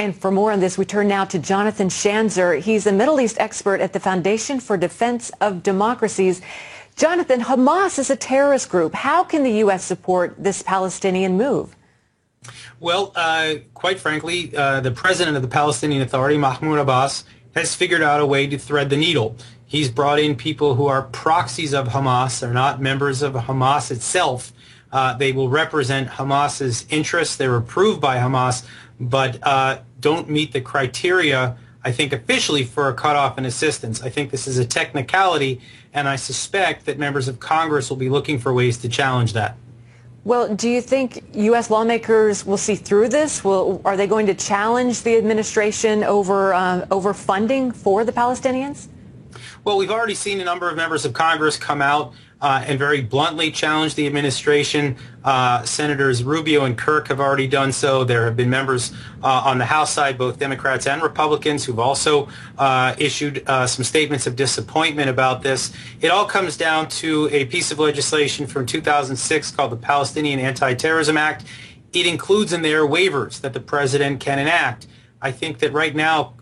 And for more on this, we turn now to Jonathan Schanzer. He's a Middle East expert at the Foundation for Defense of Democracies. Jonathan, Hamas is a terrorist group. How can the U.S. support this Palestinian move? Well, quite frankly, the president of the Palestinian Authority, Mahmoud Abbas, has figured out a way to thread the needle. He's brought in people who are proxies of Hamas. They're not members of Hamas itself. They will represent Hamas's interests. They're approved by Hamas, but don't meet the criteria, I think, officially for a cutoff in assistance. I think this is a technicality, and I suspect that members of Congress will be looking for ways to challenge that. Well, do you think U.S. lawmakers will see through this? Are they going to challenge the administration over funding for the Palestinians? Well, we've already seen a number of members of Congress come out and very bluntly challenge the administration. Senators Rubio and Kirk have already done so. There have been members on the House side, both Democrats and Republicans, who've also issued some statements of disappointment about this. It all comes down to a piece of legislation from 2006 called the Palestinian Anti-Terrorism Act. It includes in there waivers that the president can enact. I think that right now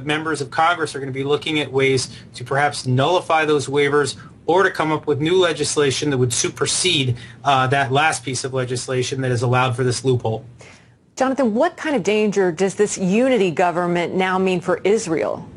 members of Congress are going to be looking at ways to perhaps nullify those waivers or to come up with new legislation that would supersede that last piece of legislation that has allowed for this loophole. Jonathan, what kind of danger does this unity government now mean for Israel?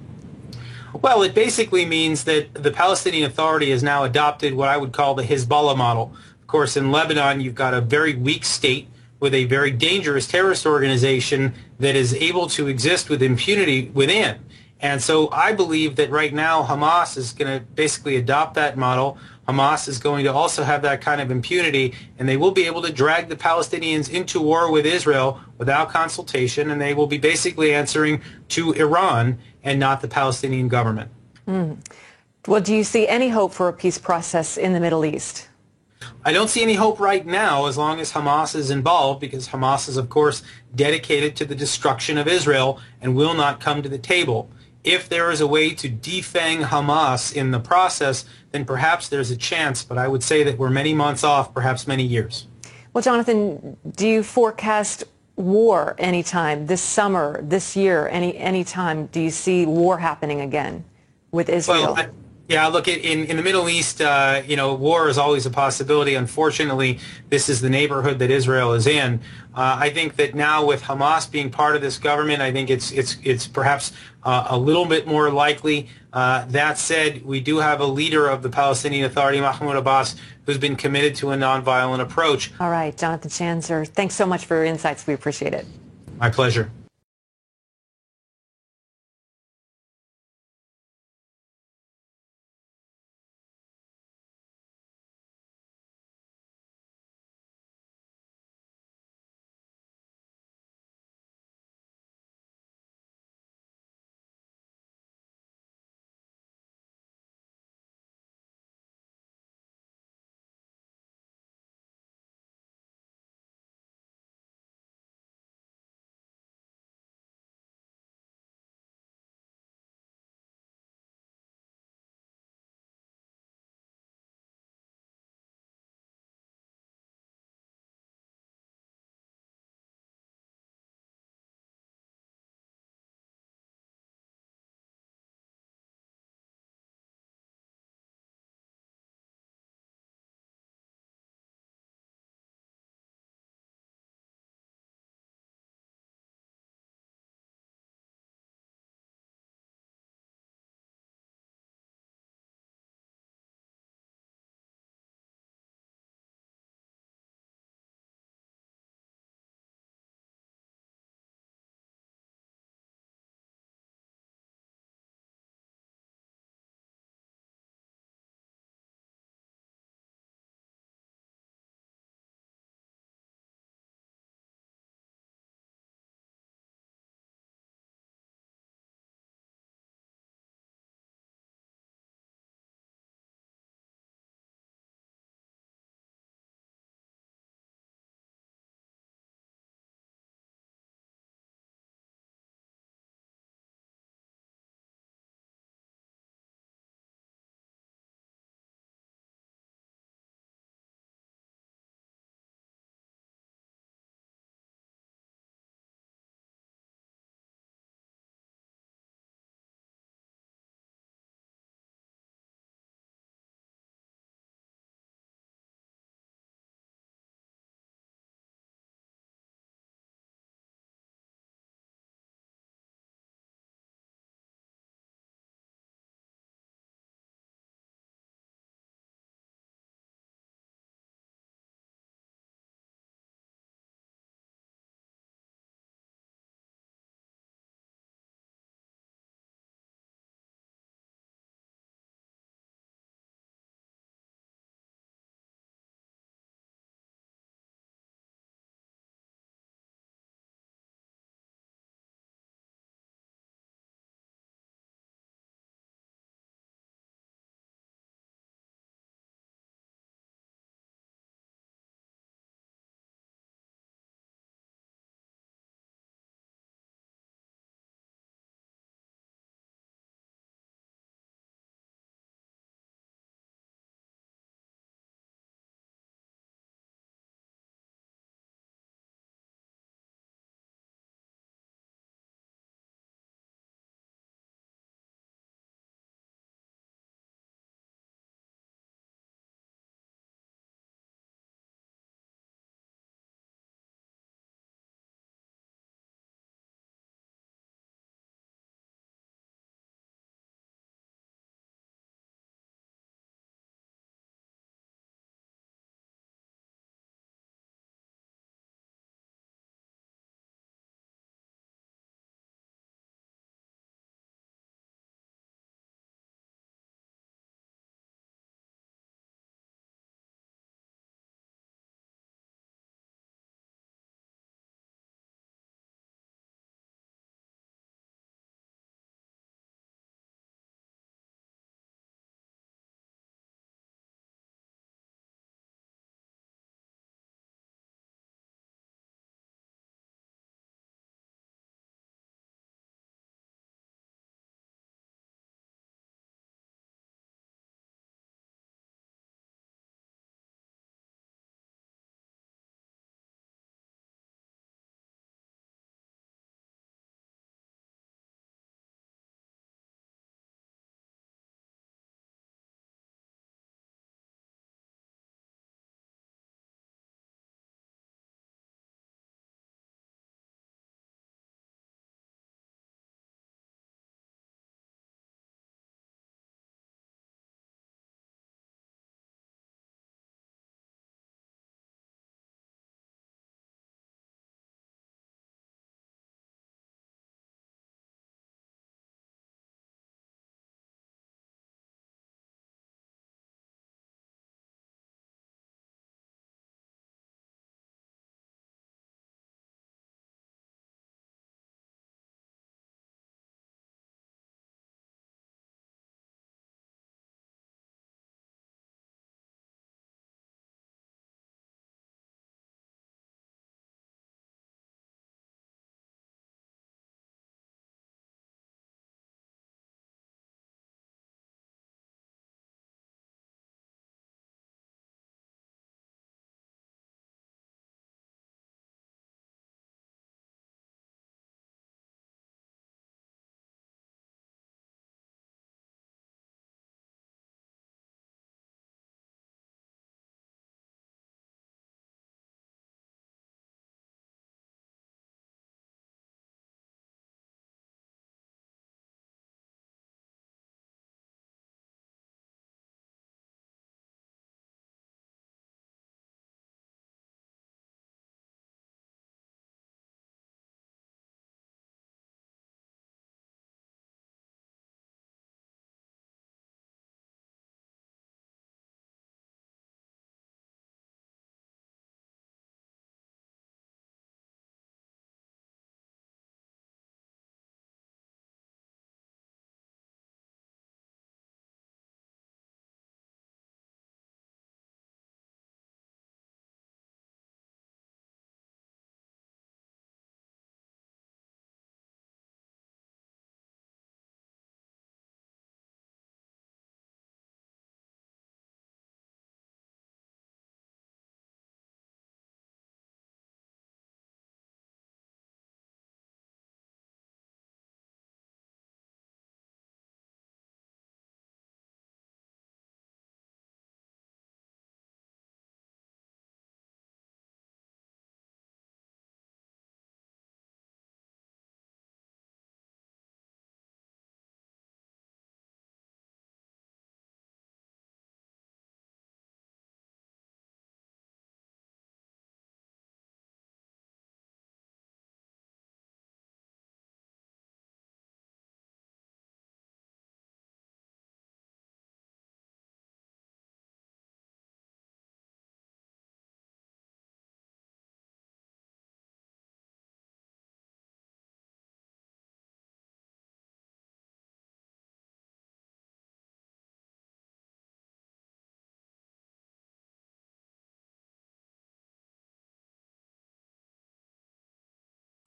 Well, it basically means that the Palestinian Authority has now adopted what I would call the Hezbollah model. Of course, in Lebanon, you've got a very weak state with a very dangerous terrorist organization that is able to exist with impunity within. And so I believe that right now Hamas is going to basically adopt that model. Hamas is going to also have that kind of impunity, and they will be able to drag the Palestinians into war with Israel without consultation, and they will be basically answering to Iran and not the Palestinian government. Well, do you see any hope for a peace process in the Middle East? I don't see any hope right now as long as Hamas is involved, because Hamas is, of course, dedicated to the destruction of Israel and will not come to the table. If there is a way to defang Hamas in the process, then perhaps there's a chance, but I would say that we're many months off, perhaps many years. Well, Jonathan, do you forecast war anytime this summer, this year, any time? Do you see war happening again with Israel? Well, yeah, look, in the Middle East, war is always a possibility. Unfortunately, this is the neighborhood that Israel is in. I think that now with Hamas being part of this government, I think it's perhaps a little bit more likely. That said, we do have a leader of the Palestinian Authority, Mahmoud Abbas, who's been committed to a nonviolent approach. All right, Jonathan Schanzer, thanks so much for your insights. We appreciate it. My pleasure.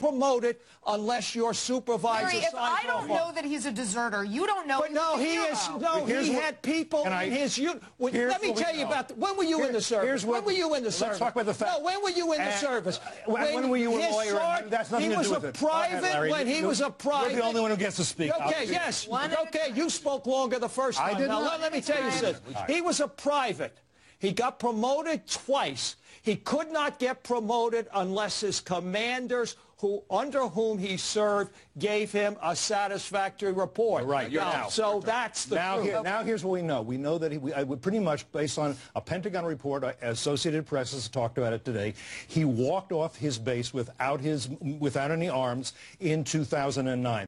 promoted unless your supervisor Larry, signs if I off don't know that he's a deserter, you don't know. But no, he is. No, he had people in his unit. Let me tell you about. When were you in the service? When were you in the service? Let's talk about the fact. No, when were you in the service? When were you a lawyer? That's nothing to do with it. He was a private when he was a private. You're the only one who gets to speak. Okay, yes. Okay, you spoke longer the first time. I did now, not. let me tell you this. He was a private. He got promoted twice. He could not get promoted unless his commanders, under whom he served, gave him a satisfactory report. Right. So that's the truth. Now here's what we know. We know that he pretty much, based on a Pentagon report, Associated Press has talked about it today, he walked off his base without any arms in 2009.